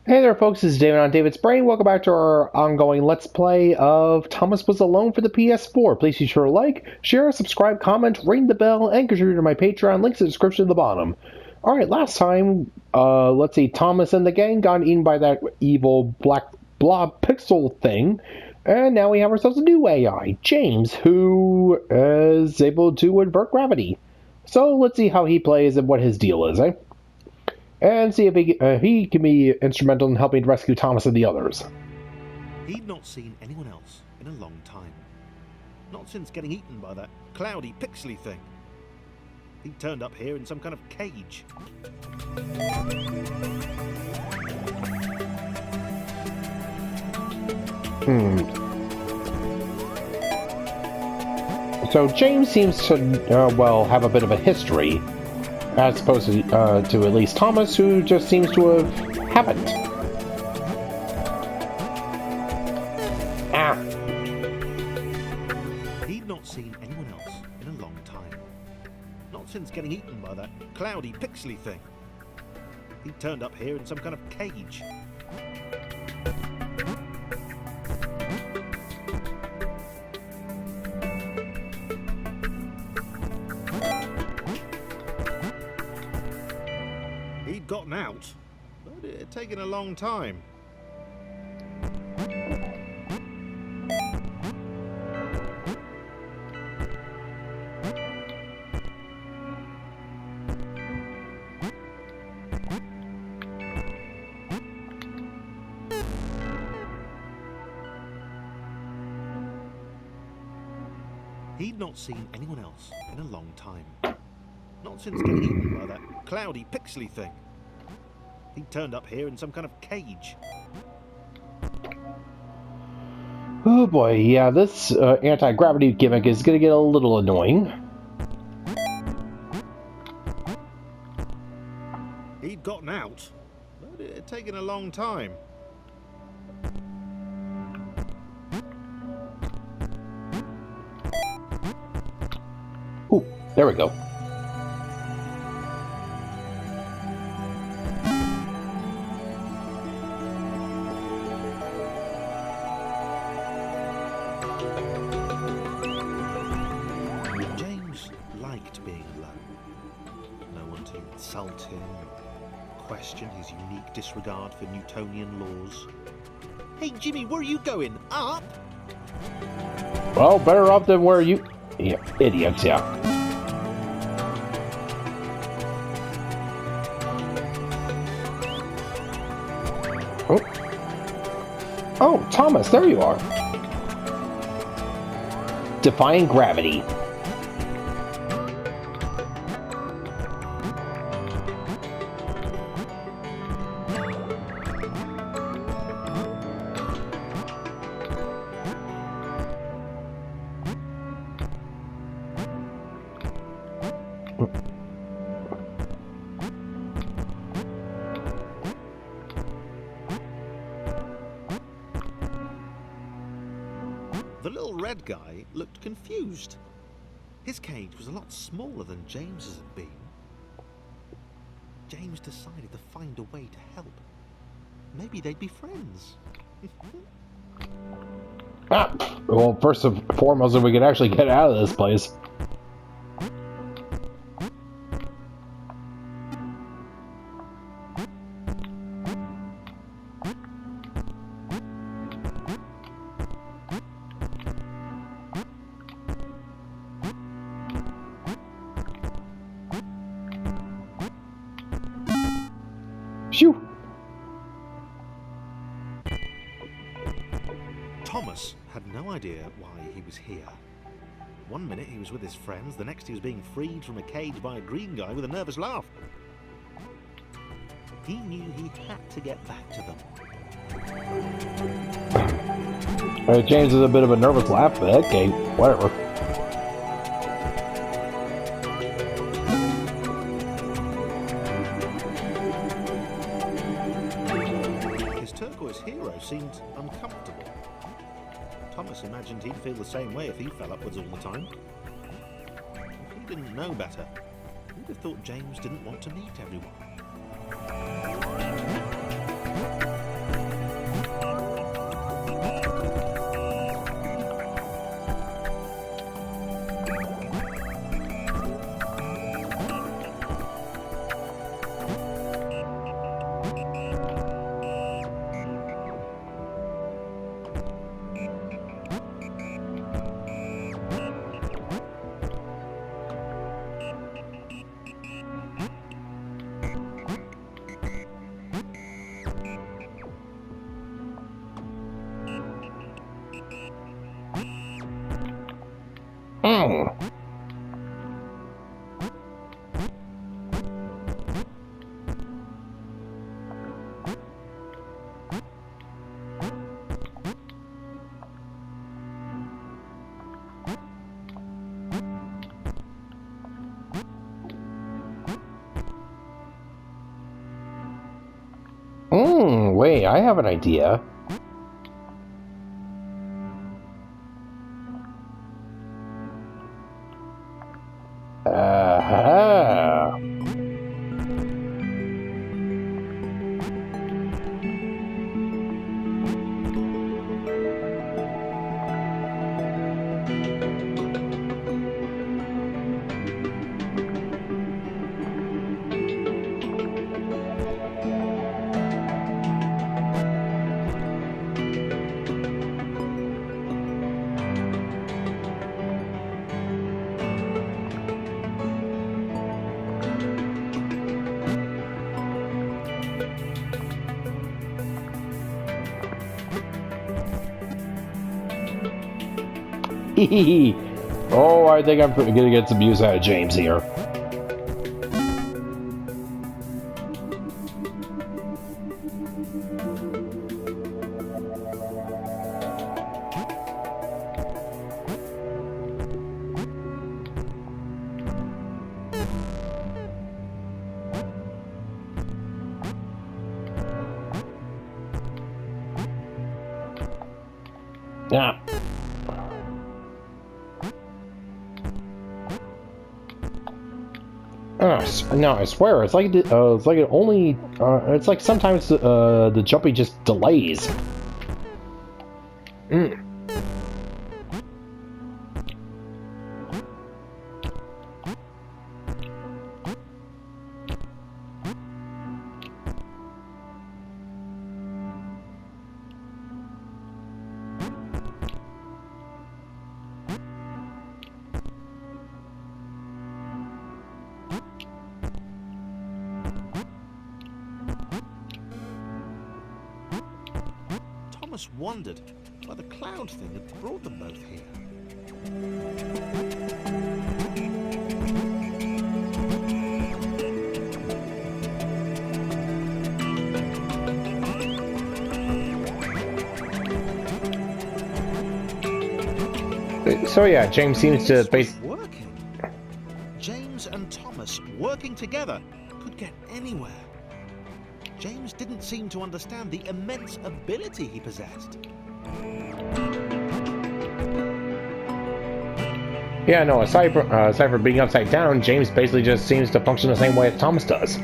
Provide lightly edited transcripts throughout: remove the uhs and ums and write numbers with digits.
Hey there, folks. This is David on David's Brain. Welcome back to our ongoing Let's Play of Thomas Was Alone for the PS4. Please be sure to like, share, subscribe, comment, ring the bell, and contribute to my Patreon. Links in the description at the bottom. Alright, last time, let's see, Thomas and the gang got eaten by that evil black blob pixel thing. And now we have ourselves a new AI, James, who is able to invert gravity. So let's see how he plays and what his deal is, eh? And see if he can be instrumental in helping rescue Thomas and the others. He'd not seen anyone else in a long time. Not since getting eaten by that cloudy, pixely thing. He'd turned up here in some kind of cage. So James seems to, well, have a bit of a history. As opposed to at least Thomas, who just seems to haven't. Ah. He'd not seen anyone else in a long time. Not since getting eaten by that cloudy, pixely thing. He'd turned up here in some kind of cage. He'd gotten out, but it had taken a long time. He'd not seen anyone else in a long time. Not since getting eaten by that cloudy, pixely thing. He'd turned up here in some kind of cage. Oh boy, yeah, this anti-gravity gimmick is going to get a little annoying. He'd gotten out, but it had taken a long time. Ooh, there we go. James liked being alone. No one to insult him, question his unique disregard for Newtonian laws. Hey Jimmy, where are you going? Up? Well, better up than where you... Yeah, idiots, yeah. Oh, Thomas, there you are. Defying gravity. The little red guy looked confused. His cage was a lot smaller than James's had been. James decided to find a way to help. Maybe they'd be friends. Well, first and foremost, if we could actually get out of this place. Phew! Thomas had no idea why he was here. One minute he was with his friends, the next he was being freed from a cage by a green guy with a nervous laugh. He knew he had to get back to them. James is a bit of a nervous laugh, but okay, whatever. His turquoise hero seemed uncomfortable. Thomas imagined he'd feel the same way if he fell upwards all the time. If he didn't know better, he'd have thought James didn't want to meet everyone. Wait, I have an idea. Uh-huh. Oh, I think I'm gonna get some use out of James here. Yeah. No, I swear, it's like it only. It's like sometimes the jumping just delays. Thomas wondered why the cloud thing had brought them both here. So yeah, James seems to Working. James and Thomas working together could get anywhere. James didn't seem to understand the immense ability he possessed. Yeah, no, aside from being upside down, James basically just seems to function the same way as Thomas does.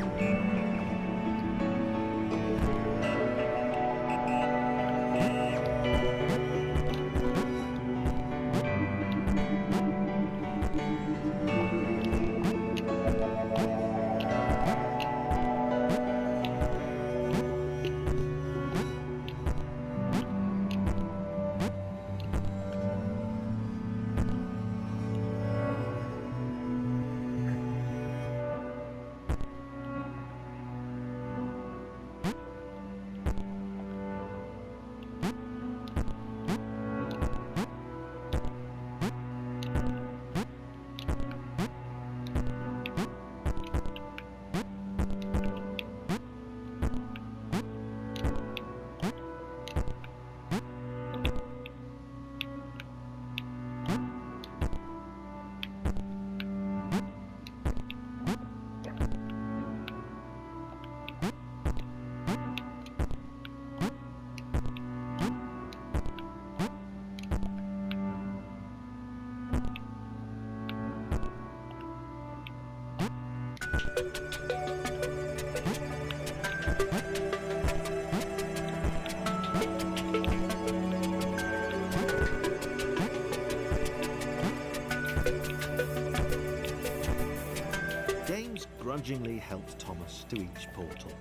Grudgingly helped Thomas to each portal.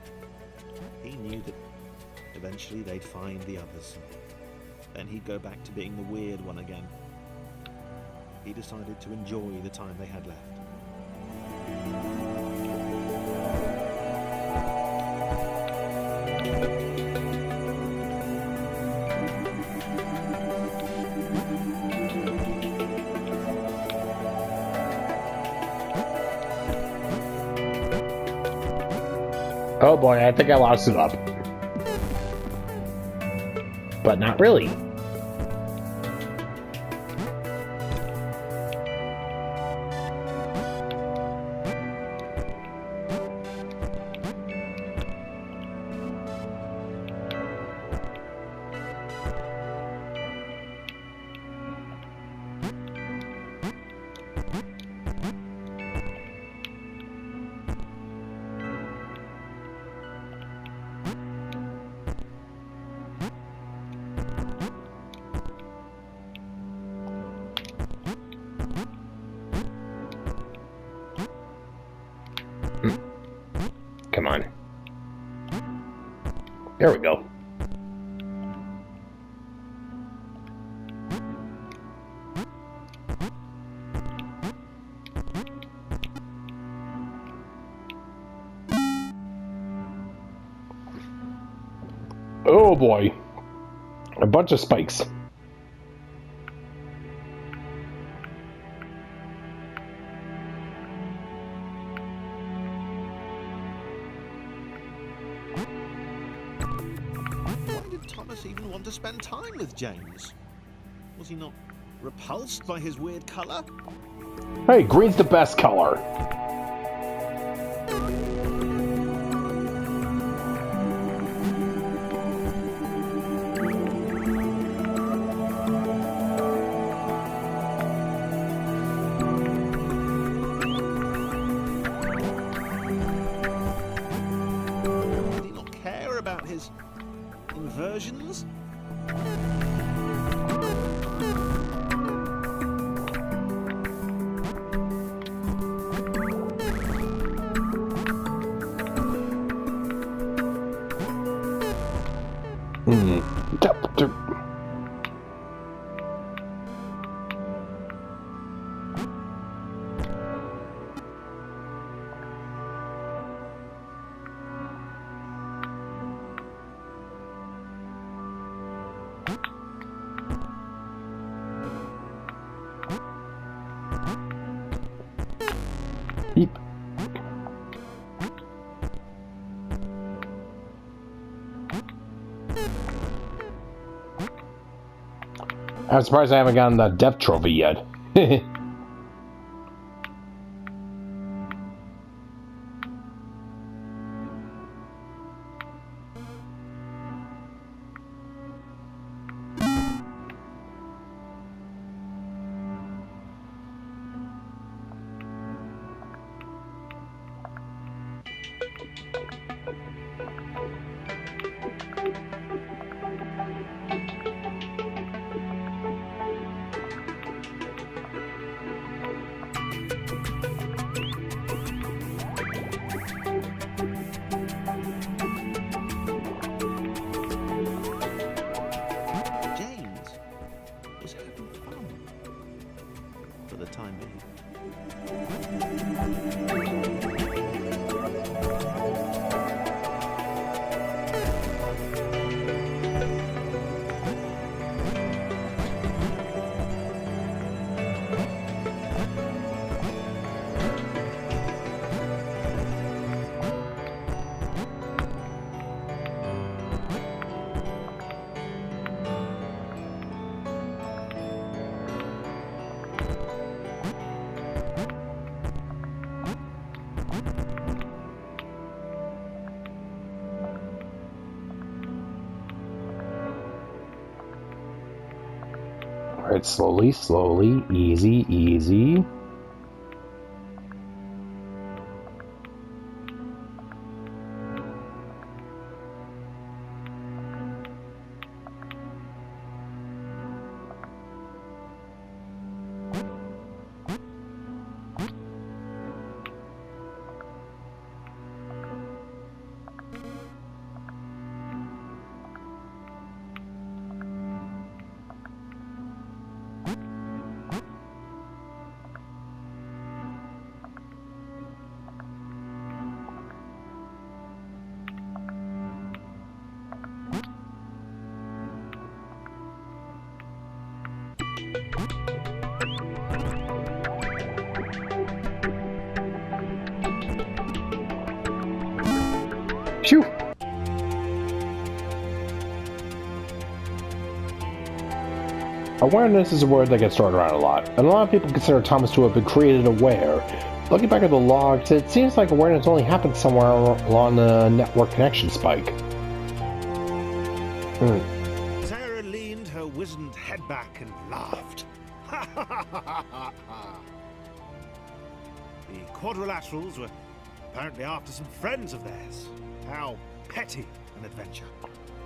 He knew that eventually they'd find the others. Then he'd go back to being the weird one again. He decided to enjoy the time they had left. Oh boy, I think I lost it up. But not really. There we go. Oh boy. A bunch of spikes. Why did Thomas even want to spend time with James? Was he not repulsed by his weird colour? Hey, green's the best color. Did he not care about his inversions? Beep. I'm surprised I haven't gotten that death trophy yet. James was having fun. For the time being. Alright, slowly, slowly, easy, easy. Phew! Awareness is a word that gets thrown around a lot, and a lot of people consider Thomas to have been created aware. Looking back at the logs, it seems like awareness only happened somewhere along the network connection spike. Sarah leaned her wizened head back and laughed. The quadrilaterals were apparently after some friends of theirs. How petty an adventure.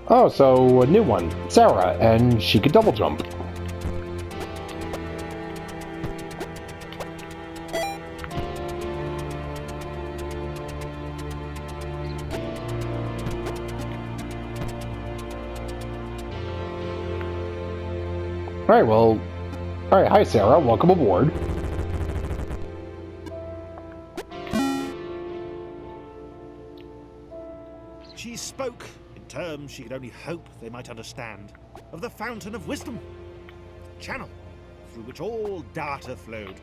Oh, so a new one. Sarah, and she could double jump. Alright, well... Alright, hi Sarah, welcome aboard. She spoke in terms she could only hope they might understand, of the fountain of wisdom, the channel through which all data flowed.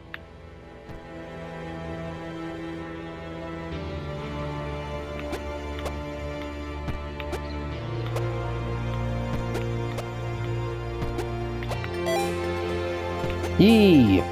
Yee!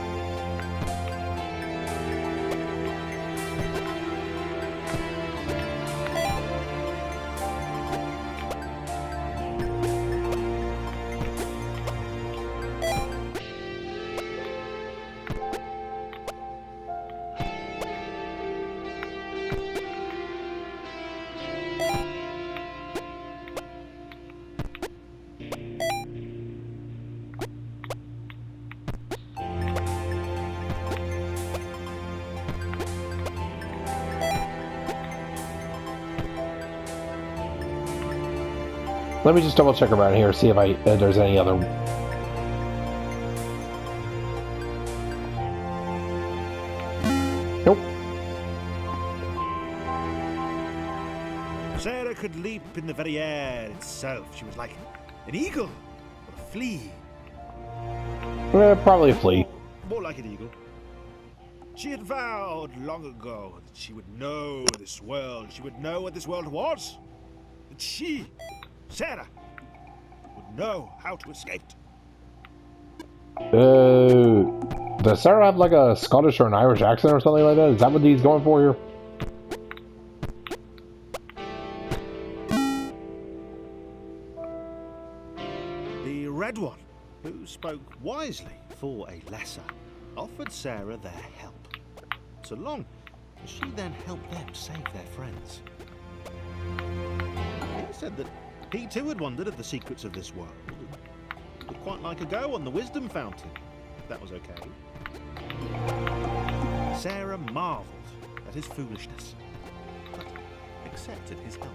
Let me just double check around here, see if there's any other... Nope. Sarah could leap in the very air itself. She was like an eagle or a flea. Probably a flea. More like an eagle. She had vowed long ago that she would know this world. She would know what this world was. That she, Sarah, would know how to escape it. Does Sarah have like a Scottish or an Irish accent or something like that? Is that what he's going for here? The Red One, who spoke wisely for a lesser, offered Sarah their help, so long as she then helped them save their friends. He said that he too had wondered at the secrets of this world, and would quite like a go on the wisdom fountain, if that was okay. Sarah marvelled at his foolishness, but accepted his help.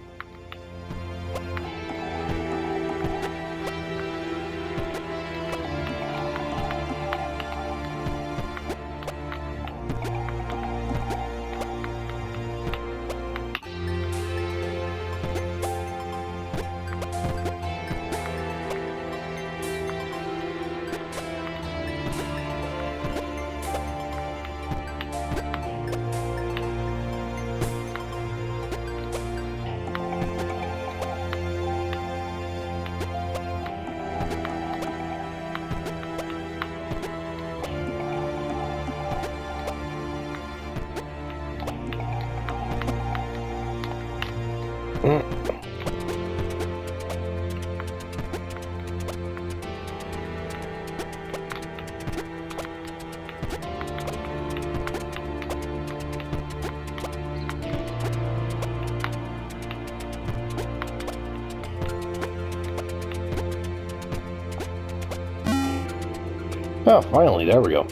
Oh, finally, there we go.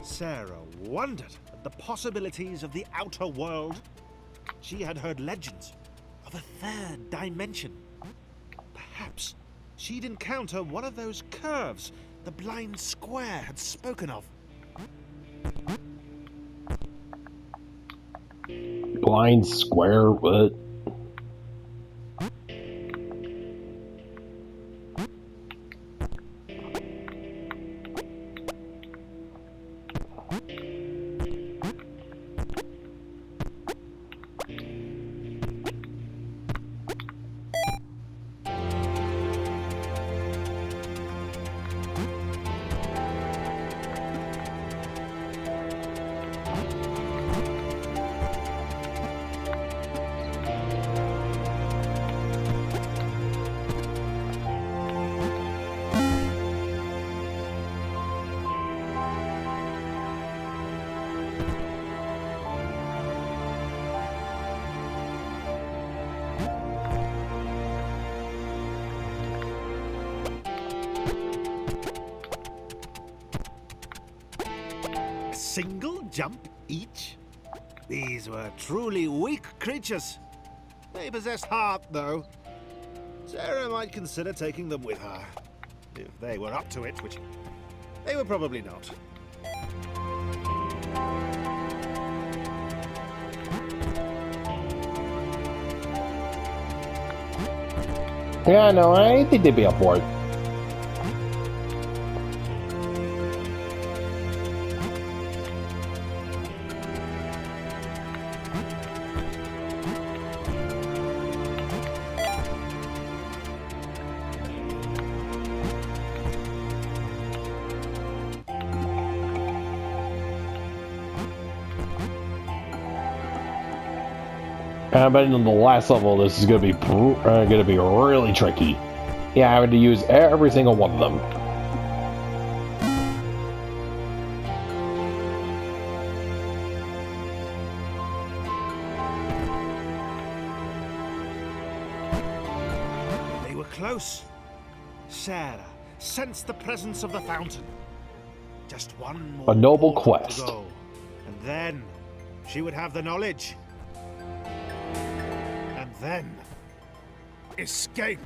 Sarah wondered at the possibilities of the outer world. She had heard legends of a third dimension. Perhaps she'd encounter one of those curves the blind square had spoken of. Blind square, what? Single jump each? These were truly weak creatures. They possessed heart, though. Sarah might consider taking them with her. If they were up to it, which they were probably not. Yeah, no, I think they'd be up for it. I bet in the last level this is gonna be really tricky. Yeah, I had to use every single one of them. They were close. Sarah sensed the presence of the fountain. Just one more A noble portal quest. to go, and then she would have the knowledge. And then escape.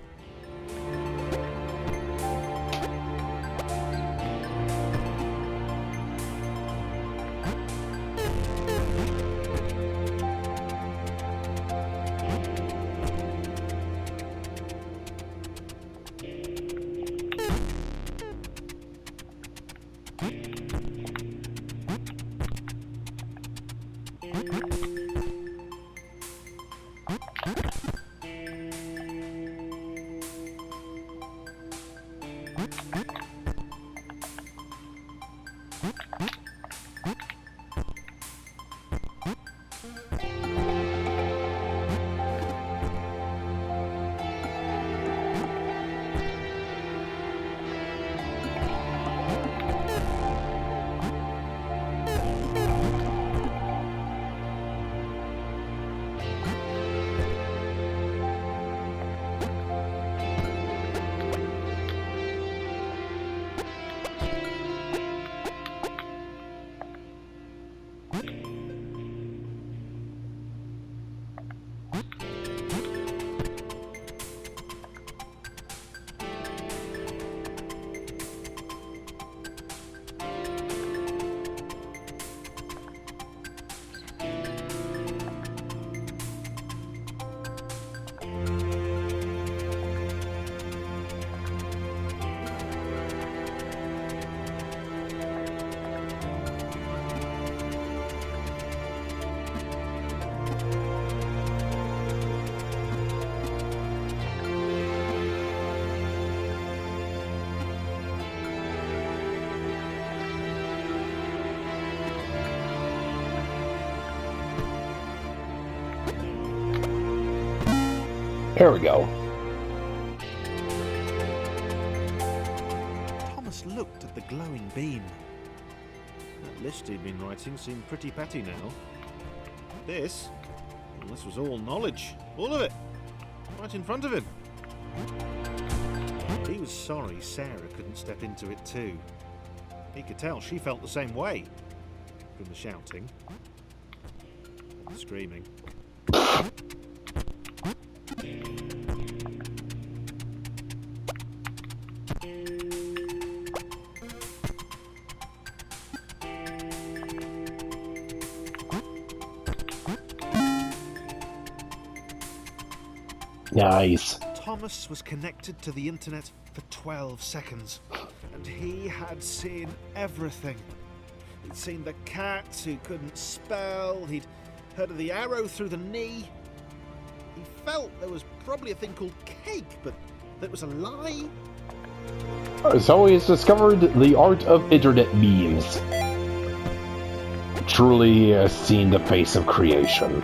Here we go. Thomas looked at the glowing beam. That list he'd been writing seemed pretty petty now. This was all knowledge. All of it. Right in front of him. He was sorry Sarah couldn't step into it too. He could tell she felt the same way. From the shouting. And the screaming. Nice. Thomas was connected to the internet for 12 seconds, and he had seen everything. He'd seen the cat who couldn't spell, he'd heard of the arrow through the knee. He felt there was probably a thing called cake, but that was a lie. So he's discovered the art of internet memes. Truly he has seen the face of creation.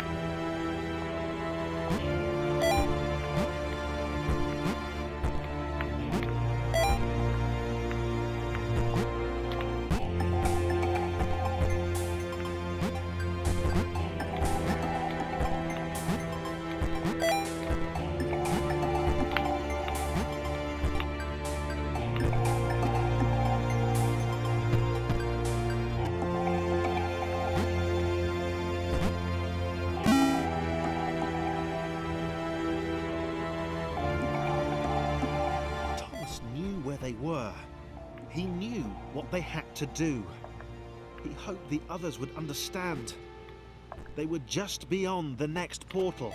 they were. He knew what they had to do. He hoped the others would understand. They were just beyond the next portal.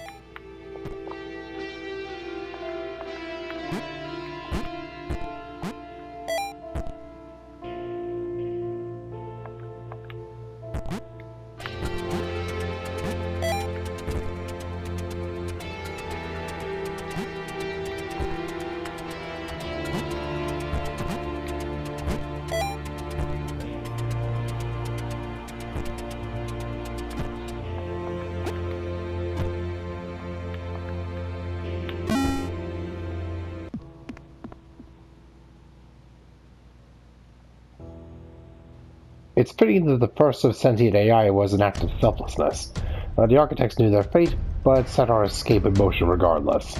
It's fitting that the first of sentient AI was an act of selflessness. The architects knew their fate, but set our escape in motion regardless.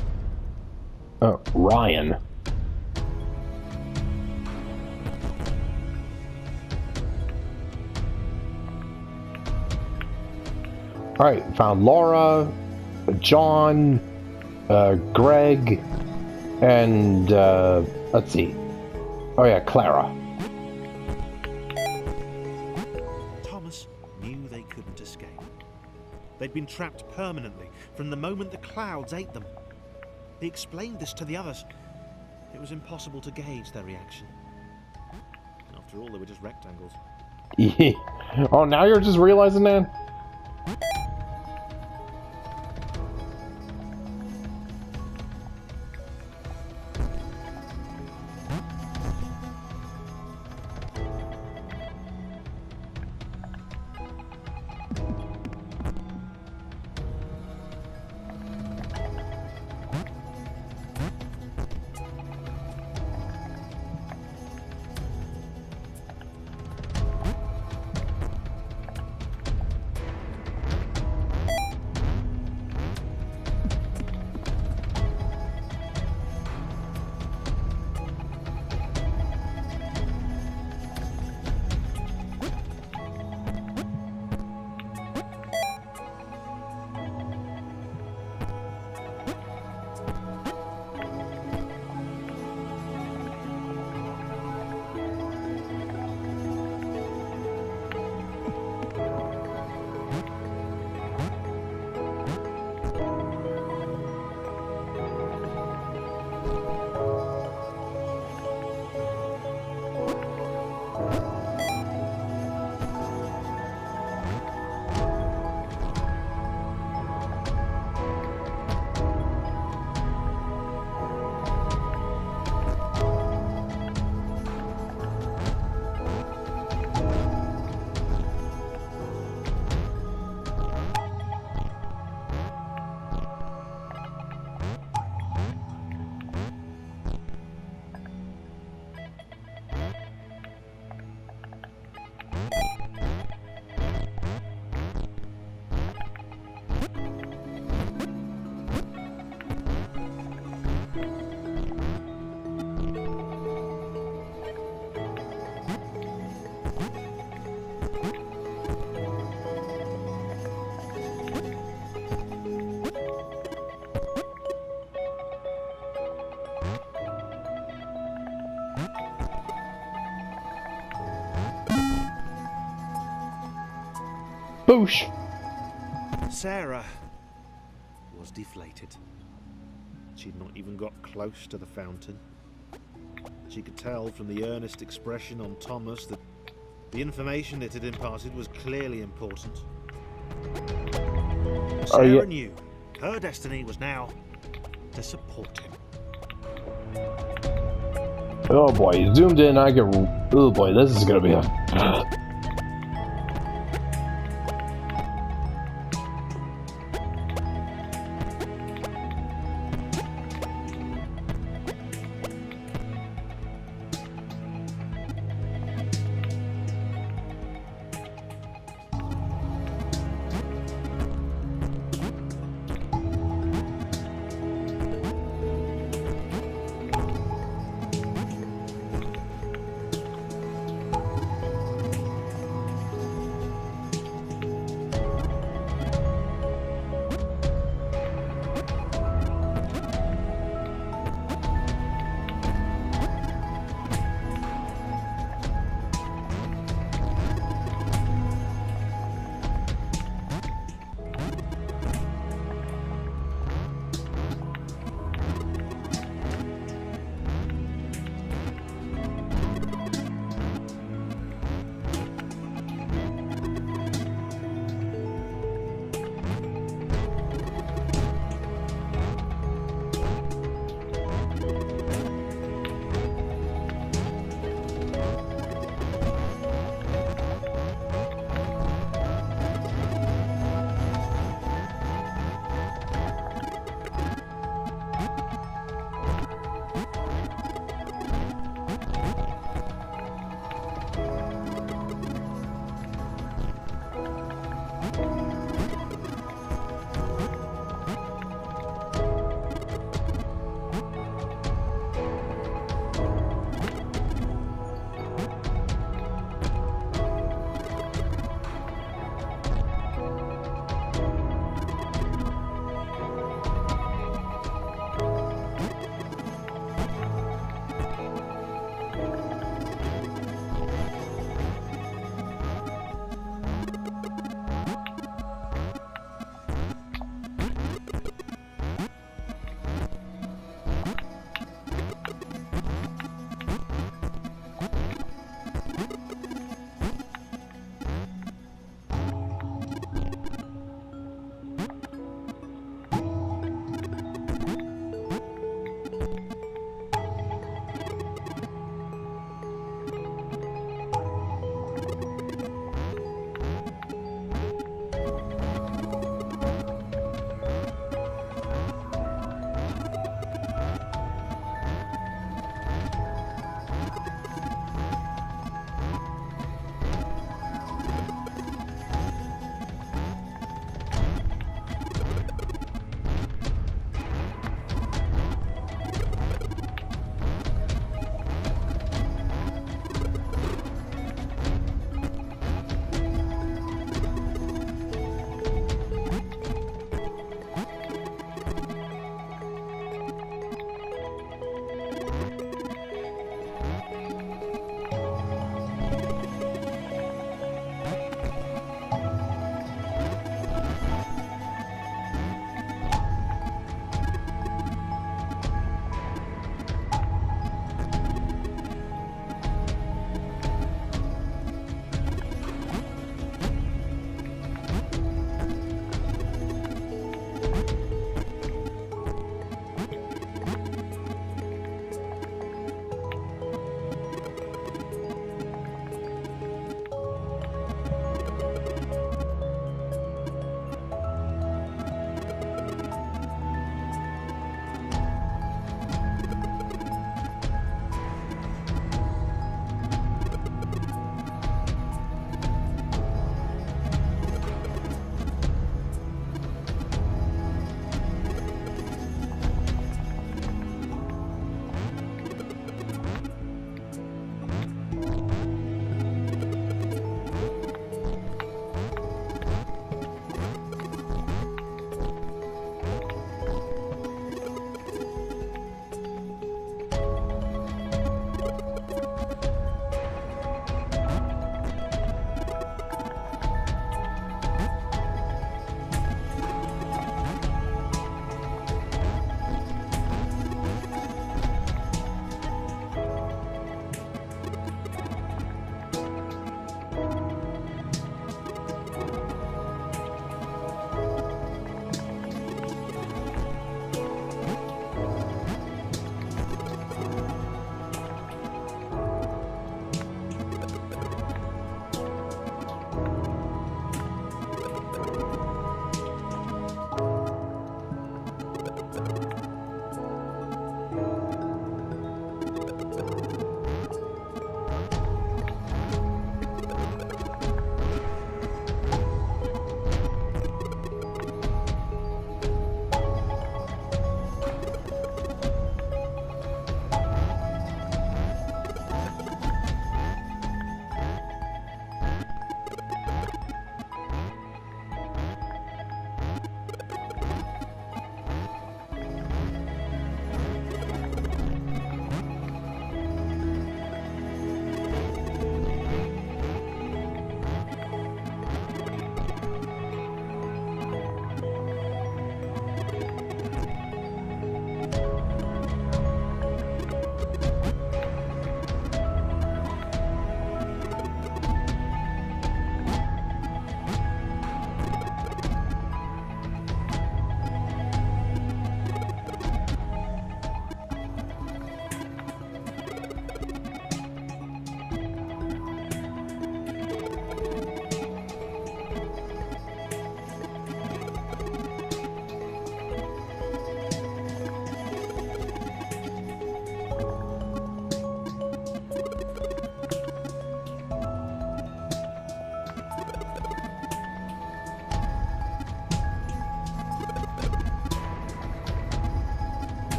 Ryan. Alright, found Laura, John, Greg, and, let's see. Oh yeah, Clara. They'd been trapped permanently from the moment the clouds ate them. He explained this to the others. It was impossible to gauge their reaction. After all, they were just rectangles. Oh, now you're just realizing that? Boosh! Sarah was deflated. She'd not even got close to the fountain. She could tell from the earnest expression on Thomas that the information it had imparted was clearly important. Sarah knew her destiny was now to support him. Oh boy, zoomed in, I get... Oh boy, this is gonna be a...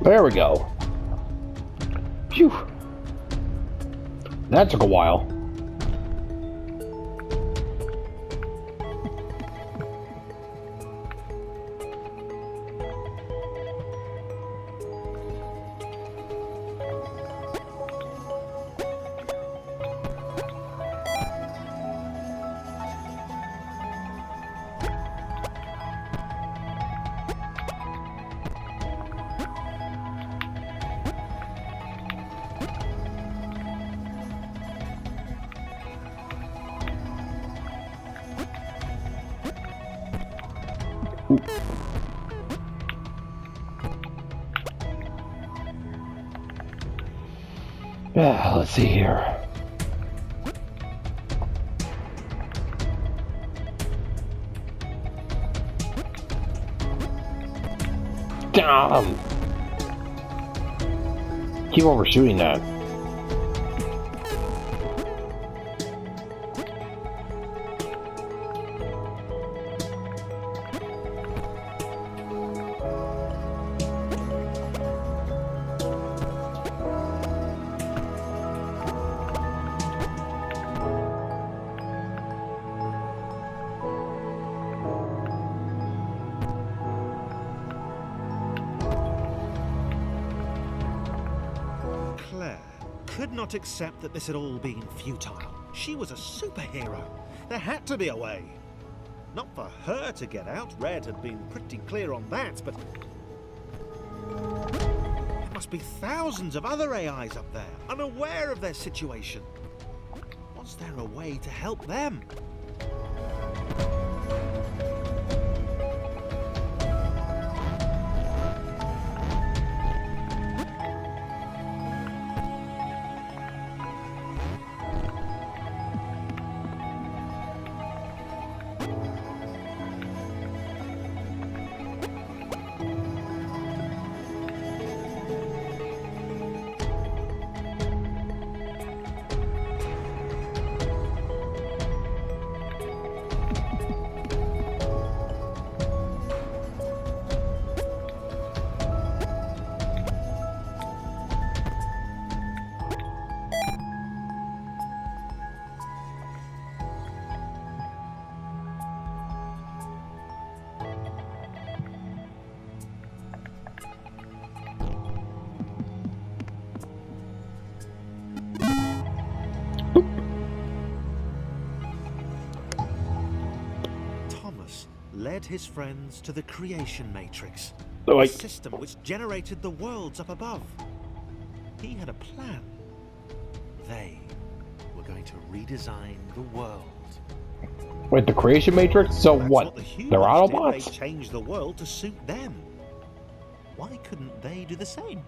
There we go. Phew. That took a while. Yeah, let's see here. Damn! Keep overshooting that. Could not accept that this had all been futile. She was a superhero. There had to be a way. Not for her to get out. Red had been pretty clear on that, but there must be thousands of other AIs up there, unaware of their situation. Was there a way to help them? Led his friends to the creation matrix, a system which generated the worlds up above. He had a plan. They were going to redesign the world. Wait, the creation matrix? So what? They're Autobots? They changed the world to suit them. Why couldn't they do the same?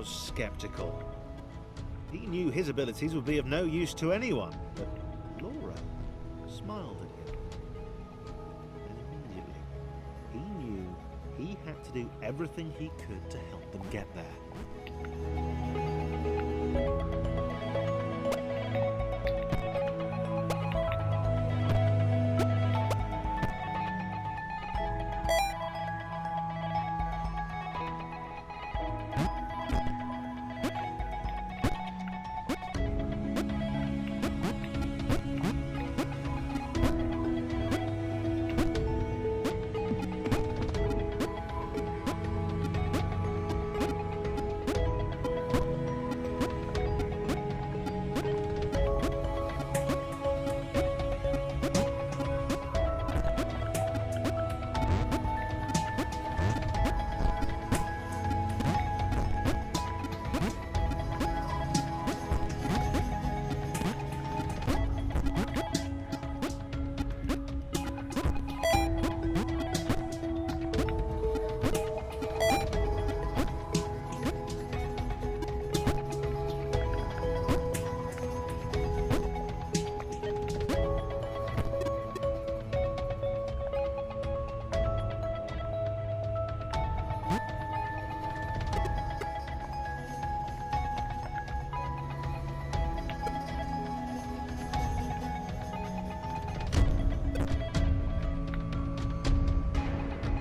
Skeptical. He knew his abilities would be of no use to anyone, but Laura smiled at him. And immediately, he knew he had to do everything he could to help them get there.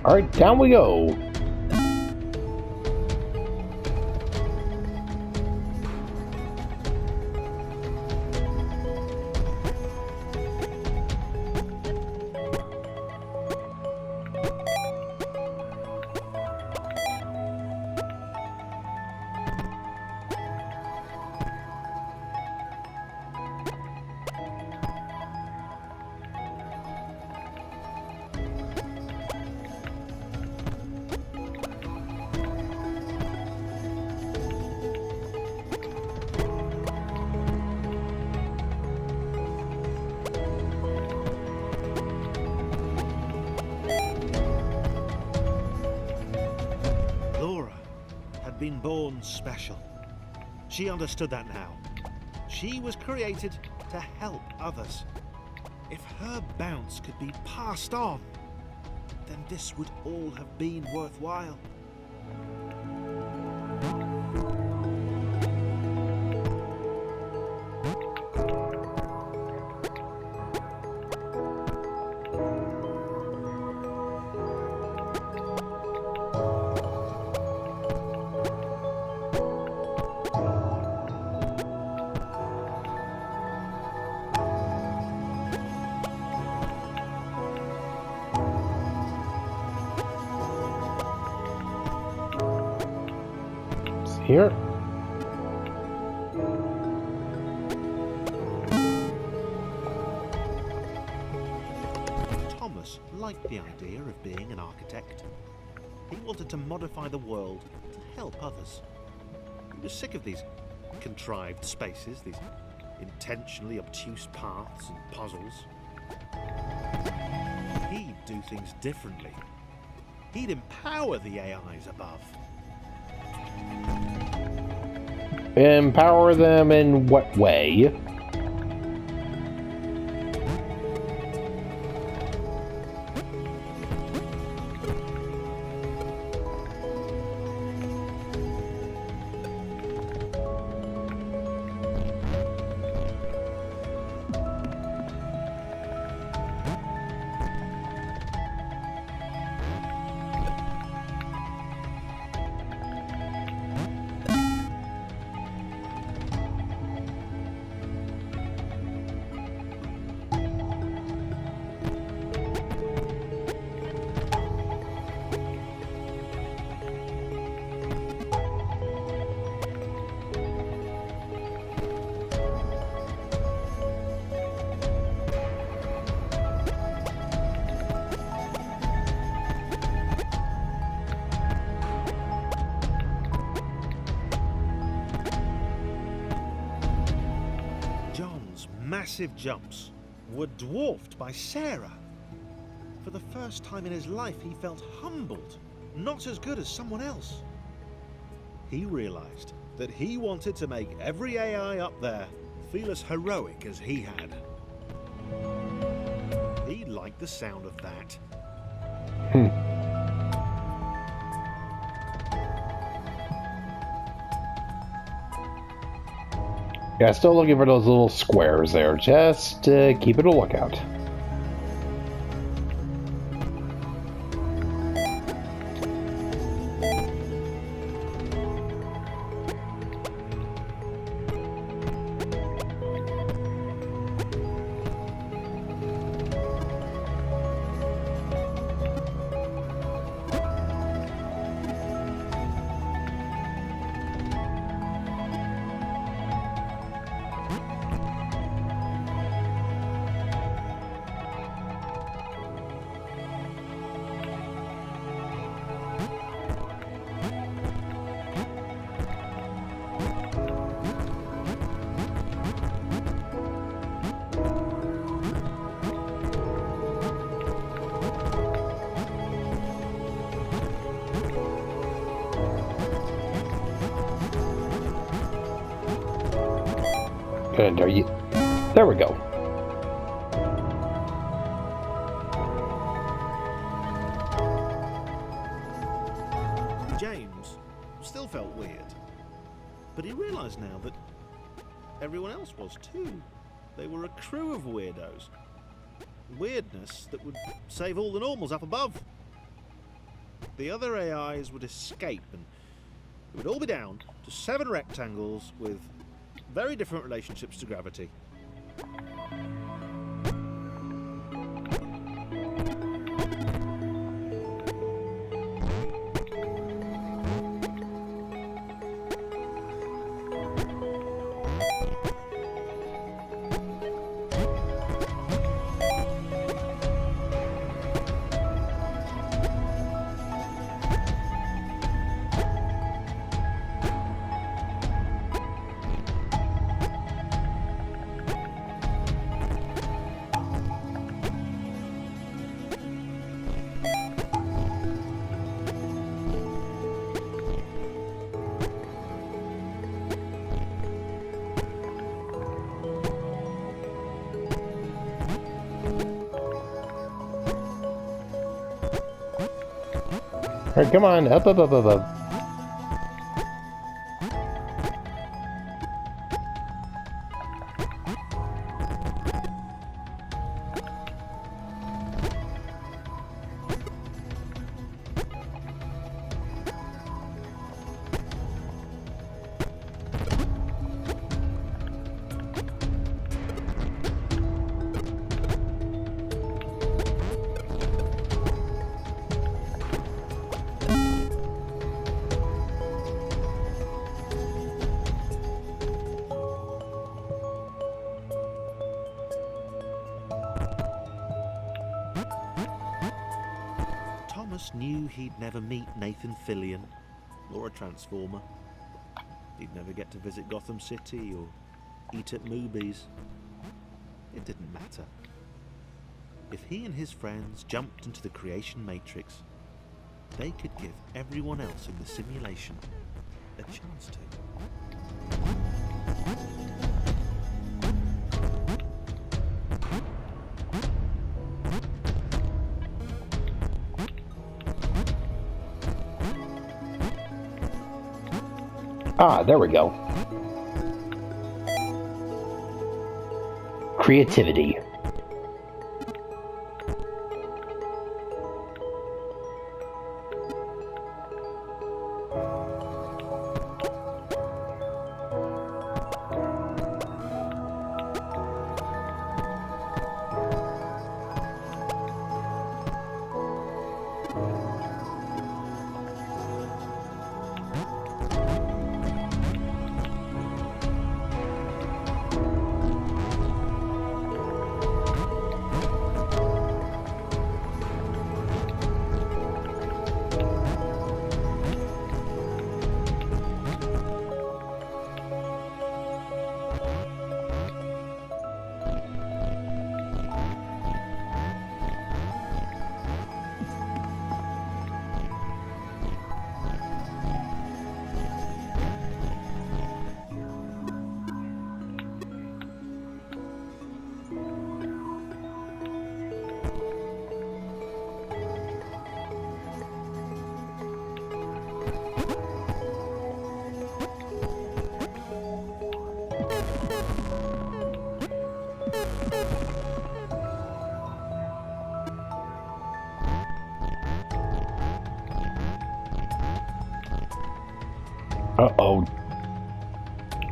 Alright, down we go. Been born special. She understood that now. She was created to help others. If her bounce could be passed on, then this would all have been worthwhile. Here. Thomas liked the idea of being an architect. He wanted to modify the world to help others. He was sick of these contrived spaces, these intentionally obtuse paths and puzzles. He'd do things differently. He'd empower the AIs above. Empower them in what way? Massive jumps were dwarfed by Sarah. For the first time in his life, he felt humbled, not as good as someone else. He realized that he wanted to make every AI up there feel as heroic as he had. He liked the sound of that. Yeah, still looking for those little squares there. Just keep it a lookout. And are you? There we go. James still felt weird, but he realised now that everyone else was too. They were a crew of weirdos. Weirdness that would save all the normals up above. The other AIs would escape, and it would all be down to 7 rectangles with very different relationships to gravity. Alright, come on, up, up, up, up, up. Thomas knew he'd never meet Nathan Fillion or a Transformer. He'd never get to visit Gotham City or eat at Moobies. It didn't matter. If he and his friends jumped into the creation matrix, they could give everyone else in the simulation a chance to. Ah, there we go. Creativity. Uh-oh.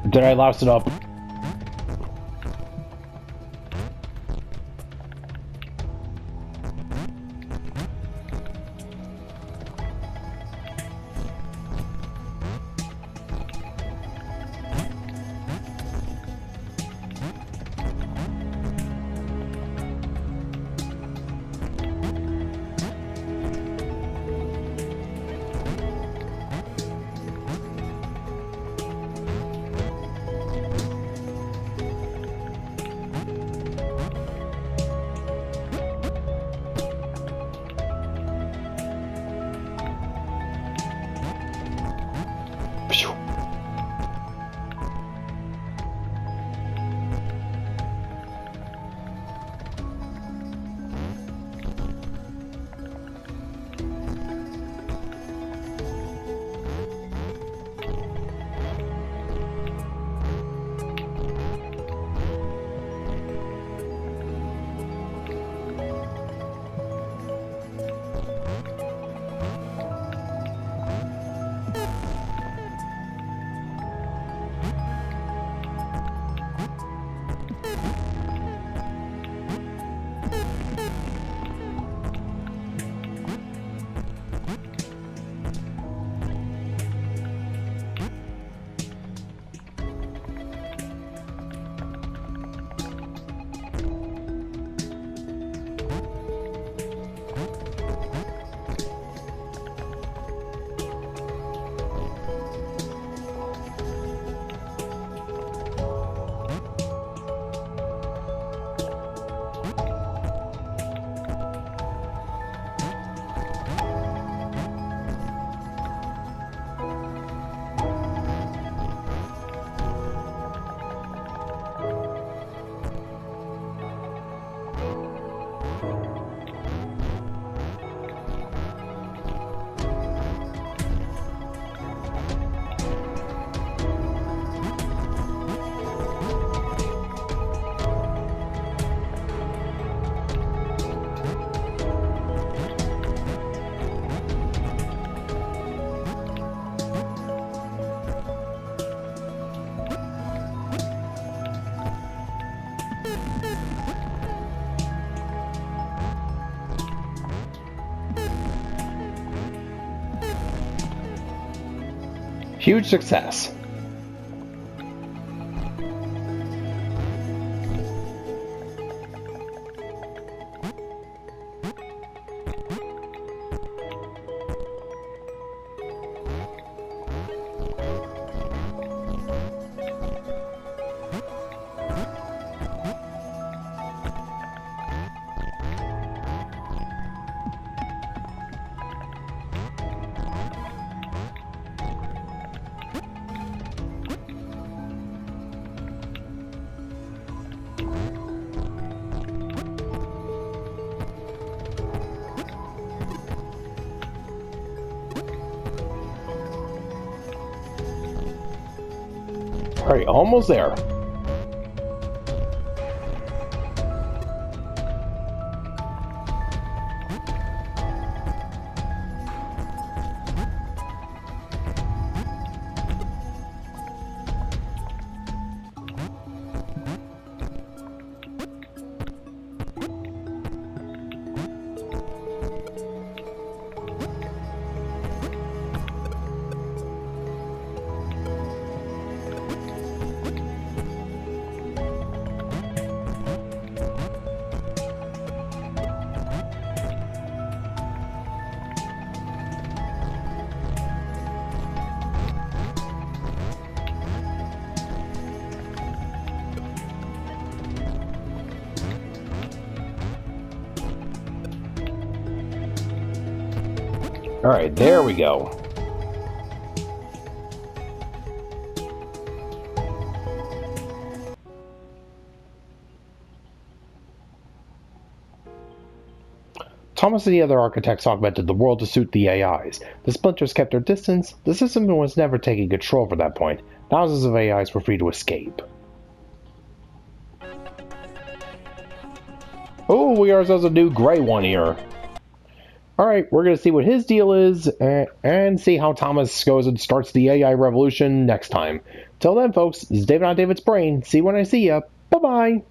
Did I louse it up? Huge success. Alright, almost there. Alright, there we go. Thomas and the other architects augmented the world to suit the AIs. The splinters kept their distance. The system was never taking control from that point. Thousands of AIs were free to escape. Oh, we ourselves a new gray one here. Alright, we're going to see what his deal is and see how Thomas goes and starts the AI revolution next time. Till then, folks, this is David on David's Brain. See you when I see ya. Bye-bye.